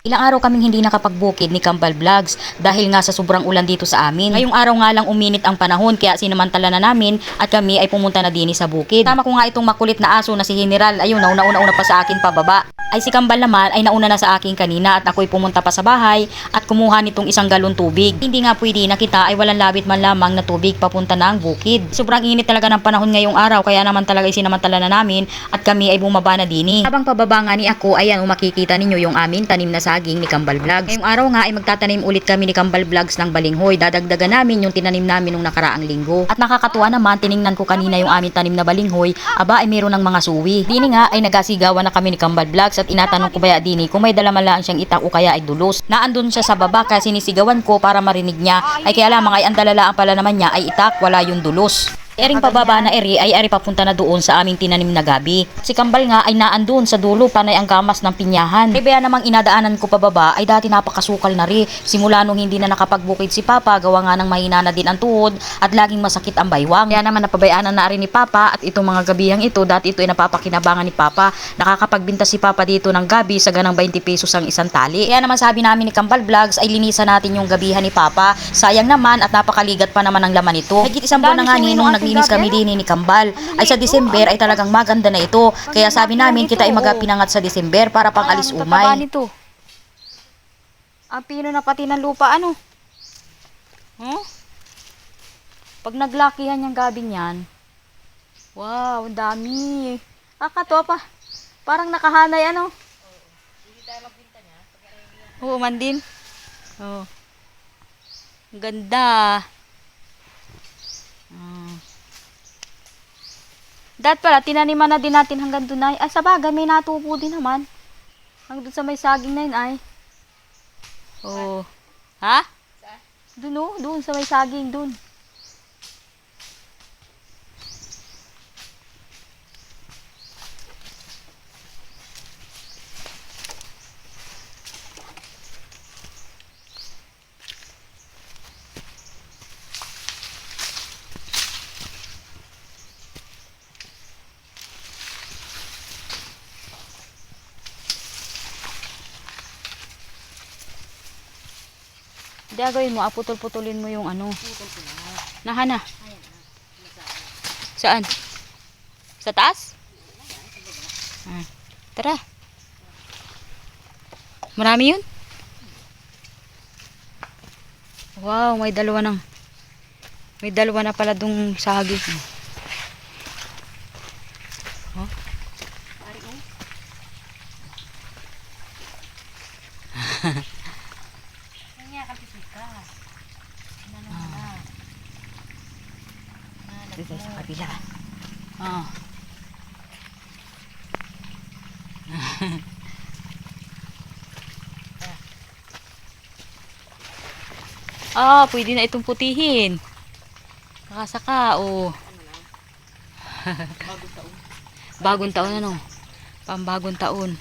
Ilang araw kaming hindi nakapagbukid ni Kambal Vlogs dahil nga sa sobrang ulan dito sa amin. Ngayong araw nga lang uminit ang panahon kaya sinamantala na namin at kami ay pumunta na din sa bukid. Tama ko nga itong makulit na aso na si General. Ayun, nauna pa sa akin pababa. Ay si Kambal naman ay nauna na sa akin kanina at ako'y pumunta pa sa bahay at kumuha nitong isang galon tubig. Hindi nga pwede na kita ay walang labit man lamang na tubig papunta na ang bukid. Sobrang init talaga ng panahon ngayong araw kaya naman talaga sinamantala na namin at kami ay bumaba na din. Habang pababa nga ni ako, ayan, makikita ninyo yung amin tanim na saging ni Kambal Vlogs. Ngayong araw nga ay magtatanim ulit kami ni Kambal Vlogs ng balinghoy. Dadagdagan namin yung tinanim namin nung nakaraang linggo. At nakakatuwa naman, tiningnan ko kanina yung amin tanim na balinghoy, aba ay meron ng mga suwi. Dini nga ay nagasigawan na kami ni Kambal Vlogs at inatanong ko baya dini kung may dala malaan siyang itak o kaya ay dulos. Naandun siya sa baba kaya sinisigawan ko para marinig niya. Ay kaya lamang ay ang dalalaan pala naman niya ay itak, wala yung dulos. Ering pababa na eri ay papunta na doon sa aming tinanim na gabi. Si Kambal nga ay naandun sa dulo panay ang gamas ng pinyahan. Kaya namang inadaanan ko pababa ay dati napakasukal na ri. Simula nung hindi na nakapagbukid si Papa, gawa nga ng mahina na din ang tuhod at laging masakit ang baywang. Kaya naman napabayaan na rin ni Papa at itong mga gabihang ito, dati ito ay napapakinabangan ni Papa. Nakakapagbinta si Papa dito ng gabi sa ganang 20 pesos ang isang tali. Kaya naman sabi namin ni Kambal Vlogs ay linisan natin yung gabihan ni Papa. Sayang naman at napakaligat pa naman ang laman ito. Higit isang buwan na nga nung naglinis kami din ni Kambal. Ay sa December ay talagang maganda na ito. Kaya sabi namin kita ay magpinangat sa December para pang alis umay. Ang pino na pati ng lupa ano? Pag naglakihan yung gabi niyan. Wow, ang dami. Kakatuwa pa. Parang nakahanay ano? Hindi tayo magbinta niya. Oo, man din. Oh. Ang ganda. Dat pala, tinaniman na din natin hanggang doon ay. Ay, sa bagay, may natubo din naman. Hanggang sa may saging na yun ay. Oh. Ha? Doon oh, doon sa may saging, doon. Hindi agawin mo, putol-putulin mo yung ano. Nahana. Saan? Sa taas? Tara. Marami yun? Wow, may dalawa na pala dung saging. Oh. Dito sa kabila. Pwede na itong putihin. Nakasaka, oh. Bagong taon ano? Pambagong taon.